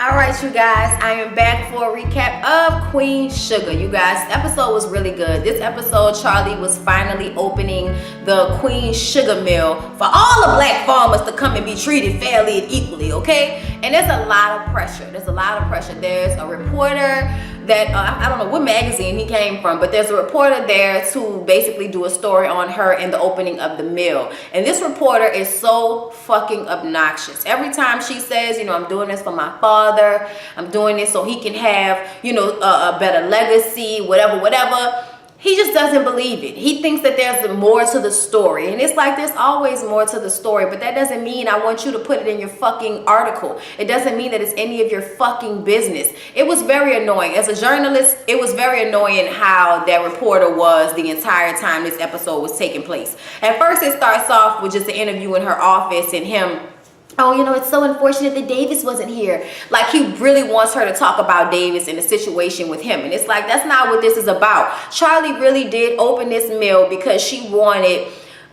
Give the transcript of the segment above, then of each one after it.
All right, you guys, I am back for a recap of Queen Sugar. You guys, this episode was really good. This episode, Charlie was finally opening the Queen Sugar mill for all the black farmers to come and be treated fairly and equally, okay? And there's a lot of pressure. There's a reporter that, I don't know what magazine he came from, but there's a reporter there to basically do a story on her in the opening of the mill. And this reporter is so fucking obnoxious. Every time she says, I'm doing this for my father, I'm doing this so he can have, a better legacy, whatever. He just doesn't believe it. He thinks that there's more to the story. And it's like there's always more to the story, but that doesn't mean I want you to put it in your fucking article. It doesn't mean that it's any of your fucking business. It was very annoying. As a journalist, it was very annoying how that reporter was the entire time this episode was taking place. At first, it starts off with just an interview in her office and him, it's so unfortunate that Davis wasn't here. Like, he really wants her to talk about Davis and the situation with him. And it's like, that's not what this is about. Charlie really did open this mill because she wanted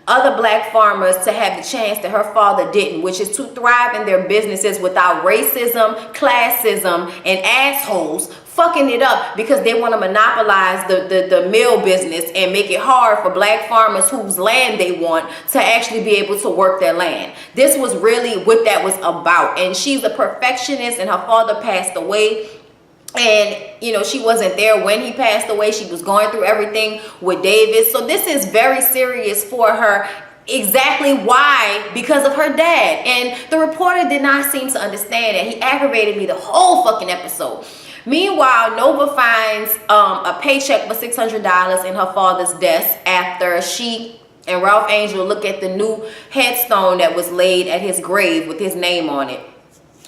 other black farmers to have the chance that her father didn't, which is to thrive in their businesses without racism, classism, and assholes fucking it up because they want to monopolize the mill business and make it hard for black farmers whose land they want to actually be able to work their land. This was really what that was about. And she's a perfectionist, and her father passed away. And she wasn't there when he passed away. She was going through everything with Davis. So this is very serious for her. Exactly why? Because of her dad. And the reporter did not seem to understand it. He aggravated me the whole fucking episode. Meanwhile, Nova finds a paycheck for $600 in her father's desk after she and Ralph Angel look at the new headstone that was laid at his grave with his name on it.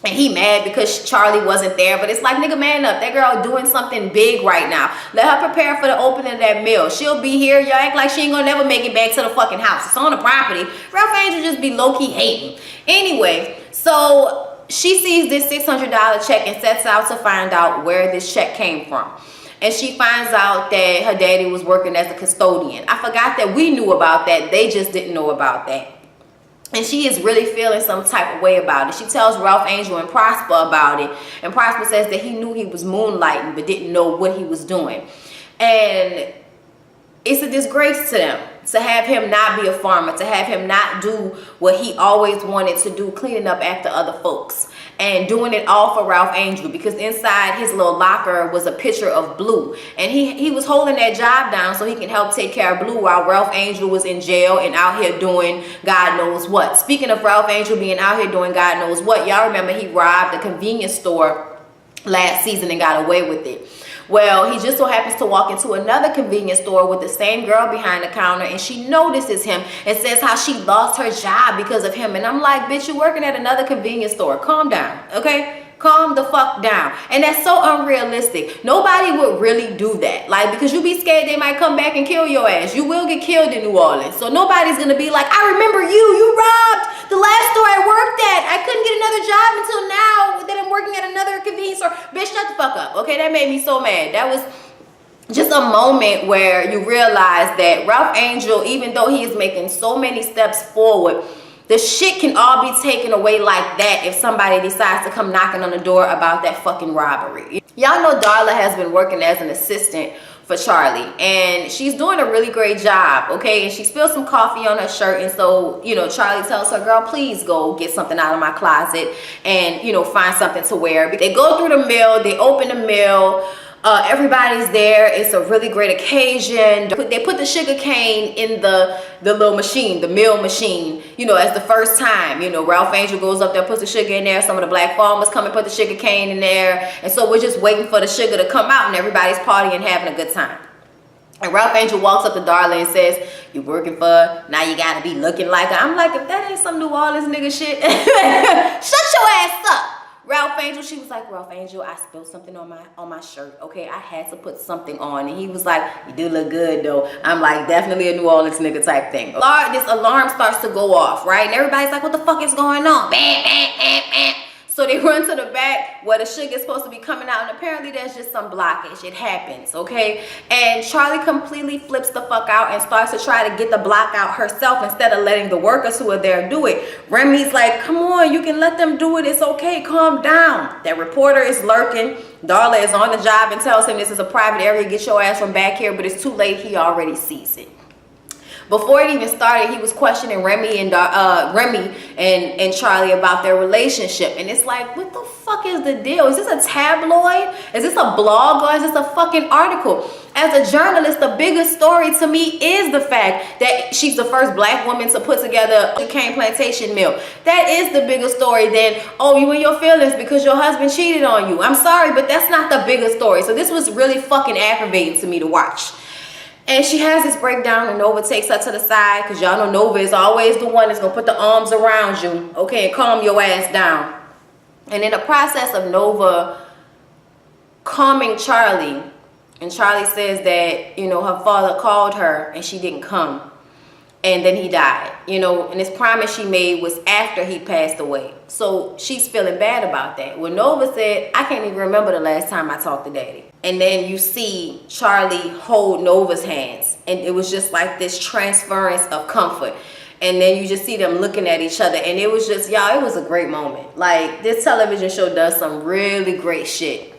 And he mad because Charlie wasn't there. But it's like, nigga, man up. That girl doing something big right now. Let her prepare for the opening of that mill. She'll be here. Y'all act like she ain't gonna never make it back to the fucking house. It's on the property. Ralph Angel just be low-key hating. Anyway, so she sees this $600 check and sets out to find out where this check came from. And she finds out that her daddy was working as a custodian. I forgot that we knew about that. They just didn't know about that. And she is really feeling some type of way about it. She tells Ralph Angel and Prosper about it. And Prosper says that he knew he was moonlighting but didn't know what he was doing. And it's a disgrace to them to have him not be a farmer, to have him not do what he always wanted to do, cleaning up after other folks. And doing it all for Ralph Angel, because inside his little locker was a picture of Blue. And he was holding that job down so he can help take care of Blue while Ralph Angel was in jail and out here doing God knows what. Speaking of Ralph Angel being out here doing God knows what, y'all remember he robbed a convenience store last season and got away with it. Well, he just so happens to walk into another convenience store with the same girl behind the counter, and she notices him and says how she lost her job because of him. And I'm like, bitch, you're working at another convenience store. Calm down, okay? Calm the fuck down. And that's so unrealistic. Nobody would really do that. Like, because you be scared they might come back and kill your ass. You will get killed in New Orleans. So nobody's going to be like, I remember you robbed the last store I worked at. I couldn't get another job until now that I'm working at another convenience store. Bitch, shut the fuck up. Okay, that made me so mad. That was just a moment where you realize that Ralph Angel, even though he is making so many steps forward, the shit can all be taken away like that if somebody decides to come knocking on the door about that fucking robbery. Y'all know Darla has been working as an assistant for Charlie, and she's doing a really great job, okay? And she spilled some coffee on her shirt, and so, Charlie tells her, girl, please go get something out of my closet and, find something to wear. They go through the mill, they open the mill. Everybody's there. It's a really great occasion. They put the sugar cane in the little machine, the mill machine, as the first time. Ralph Angel goes up there, puts the sugar in there. Some of the black farmers come and put the sugar cane in there. And so we're just waiting for the sugar to come out, and everybody's partying and having a good time. And Ralph Angel walks up to Darla and says, you working for her? Now you gotta be looking like her. I'm like, if that ain't some New Orleans nigga shit, shut your ass up. Ralph Angel, she was like, Ralph Angel, I spilled something on my shirt. Okay, I had to put something on. And he was like, you do look good though. I'm like, definitely a New Orleans nigga type thing. This alarm starts to go off, right? And everybody's like, what the fuck is going on? Bam, bam, bam, bam. So So they run to the back where the sugar is supposed to be coming out, and apparently there's just some blockage. It happens, okay? And Charlie completely flips the fuck out and starts to try to get the block out herself instead of letting the workers who are there do it. Remy's like, come on, you can let them do it. It's okay, calm down. That reporter is lurking. Darla is on the job and tells him this is a private area, get your ass from back here, but it's too late, he already sees it. Before it even started, he was questioning Remy and Charlie about their relationship. And it's like, what the fuck is the deal? Is this a tabloid? Is this a blog, or is this a fucking article? As a journalist, the biggest story to me is the fact that she's the first black woman to put together a cane plantation mill. That is the bigger story than, oh, you in your feelings because your husband cheated on you. I'm sorry, but that's not the bigger story. So this was really fucking aggravating to me to watch. And she has this breakdown, and Nova takes her to the side, because y'all know Nova is always the one that's going to put the arms around you, okay, and calm your ass down. And in the process of Nova calming Charlie, and Charlie says that, you know, her father called her and she didn't come. And then he died, you know, and this promise she made was after he passed away. So she's feeling bad about that. Well, Nova said, I can't even remember the last time I talked to Daddy. And then you see Charlie hold Nova's hands, and it was just like this transference of comfort. And then you just see them looking at each other, and it was just, y'all, it was a great moment. Like, this television show does some really great shit.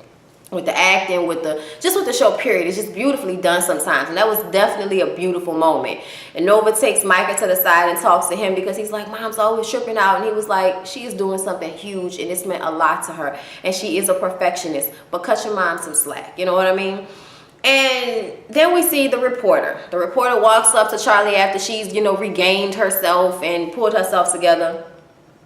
With the acting, with the show period. It's just beautifully done sometimes. And that was definitely a beautiful moment. And Nova takes Micah to the side and talks to him because he's like, Mom's always tripping out. And he was like, she is doing something huge and it's meant a lot to her. And she is a perfectionist. But cut your mom some slack. You know what I mean? And then we see the reporter. The reporter walks up to Charlie after she's, you know, regained herself and pulled herself together.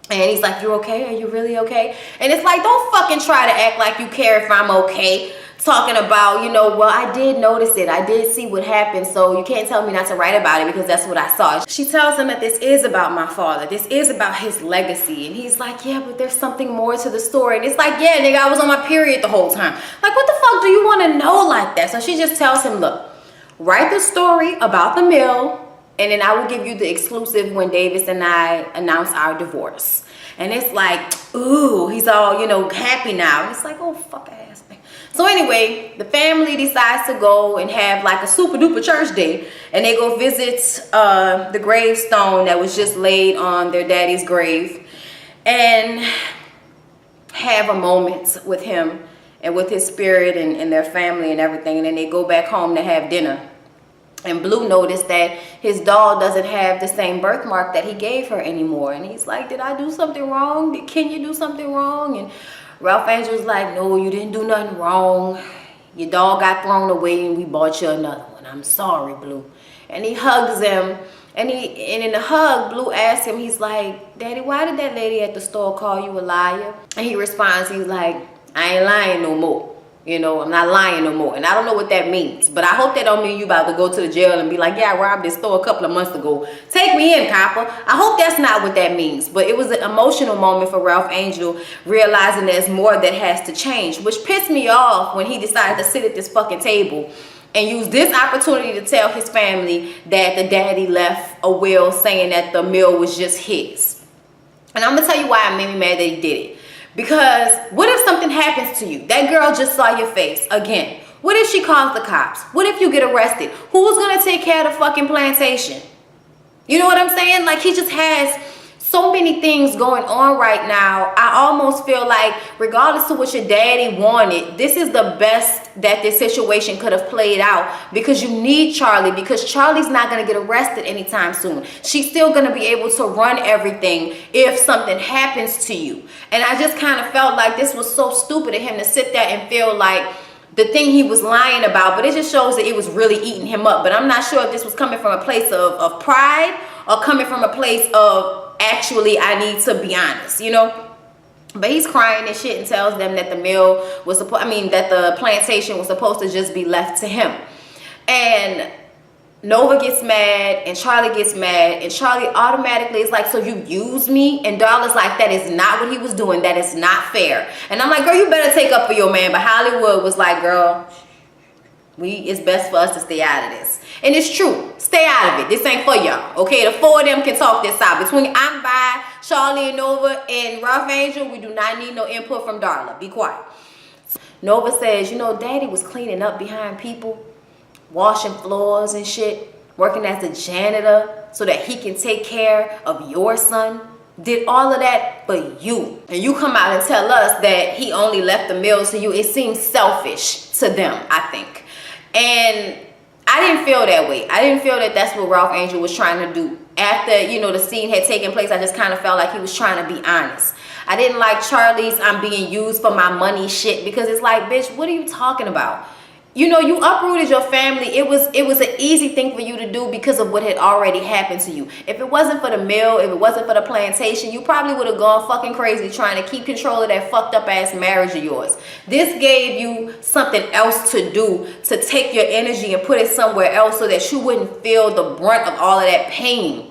And he's like, you okay? Are you really okay? And it's like, don't fucking try to act like you care if I'm okay. Talking about, you know, well, I did notice it. I did see what happened. So you can't tell me not to write about it because that's what I saw. She tells him that this is about my father. This is about his legacy. And he's like, yeah, but there's something more to the story. And it's like, yeah, nigga, I was on my period the whole time. Like, what the fuck do you want to know like that? So she just tells him, look, write the story about the mill. And then I will give you the exclusive when Davis and I announce our divorce. And it's like, ooh, he's all, you know, happy now. And it's like, oh, fuck ass, man. So anyway, the family decides to go and have like a super duper church day. And they go visit the gravestone that was just laid on their daddy's grave. And have a moment with him and with his spirit and their family and everything. And then they go back home to have dinner. And Blue noticed that his doll doesn't have the same birthmark that he gave her anymore. And he's like, did I do something wrong? Did Kenya do something wrong? And Ralph Angel was like, no, you didn't do nothing wrong. Your doll got thrown away and we bought you another one. I'm sorry, Blue. And he hugs him. And in the hug, Blue asks him, he's like, Daddy, why did that lady at the store call you a liar? And he responds, he's like, I ain't lying no more. You know, I'm not lying no more. And I don't know what that means. But I hope that don't mean you about to go to the jail and be like, yeah, I robbed this store a couple of months ago. Take me in, copper. I hope that's not what that means. But it was an emotional moment for Ralph Angel, realizing there's more that has to change. Which pissed me off when he decided to sit at this fucking table and use this opportunity to tell his family that the daddy left a will saying that the mill was just his. And I'm going to tell you why it made me mad that he did it. Because what if something happens to you? That girl just saw your face again. What if she calls the cops? What if you get arrested? Who's going to take care of the fucking plantation? You know what I'm saying? Like, he just has so many things going on right now. I almost feel like regardless of what your daddy wanted, this is the best that this situation could have played out, because you need Charlie, because Charlie's not going to get arrested anytime soon. She's still going to be able to run everything if something happens to you. And I just kind of felt like this was so stupid of him to sit there and feel like the thing he was lying about, but it just shows that it was really eating him up. But I'm not sure if this was coming from a place of pride or coming from a place of actually I need to be honest, you know. But he's crying and shit and tells them that the mill was that the plantation was supposed to just be left to him. And Nova gets mad and Charlie gets mad, and Charlie automatically is like, so you use me? And Darla's like, that is not what he was doing. That is not fair. And I'm like, girl, you better take up for your man. But Hollywood was like, girl, It's best for us to stay out of this. And it's true. Stay out of it. This ain't for y'all. Okay, the four of them can talk this out. Between I'm Vi, Charlie and Nova, and Ralph Angel, we do not need no input from Darla. Be quiet. Nova says, you know, Daddy was cleaning up behind people, washing floors and shit, working as a janitor so that he can take care of your son. Did all of that for you. And you come out and tell us that he only left the meals to you. It seems selfish to them, I think. And I didn't feel that way. I didn't feel that that's what Ralph Angel was trying to do. After, you know, the scene had taken place, I just kind of felt like he was trying to be honest. I didn't like Charlie's I'm being used for my money shit, because it's like, bitch, what are you talking about? You know, you uprooted your family. It was an easy thing for you to do because of what had already happened to you. If it wasn't for the mill, if it wasn't for the plantation, you probably would have gone fucking crazy trying to keep control of that fucked up ass marriage of yours. This gave you something else to do, to take your energy and put it somewhere else so that you wouldn't feel the brunt of all of that pain.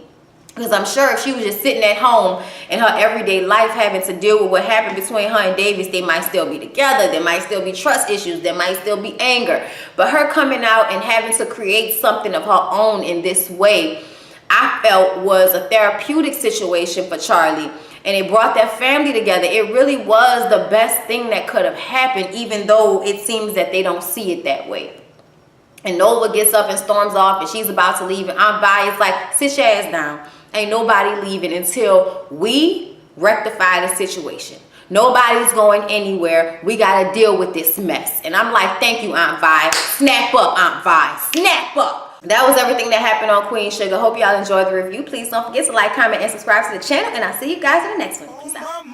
Because I'm sure if she was just sitting at home in her everyday life having to deal with what happened between her and Davis, they might still be together. There might still be trust issues. There might still be anger. But her coming out and having to create something of her own in this way, I felt was a therapeutic situation for Charlie. And it brought that family together. It really was the best thing that could have happened, even though it seems that they don't see it that way. And Nova gets up and storms off and she's about to leave. And Aunt Vi is like, sit your ass down. Ain't nobody leaving until we rectify the situation. Nobody's going anywhere. We got to deal with this mess. And I'm like, thank you, Aunt Vi. Snap up, Aunt Vi. Snap up. That was everything that happened on Queen Sugar. Hope y'all enjoyed the review. Please don't forget to like, comment, and subscribe to the channel. And I'll see you guys in the next one. Peace out.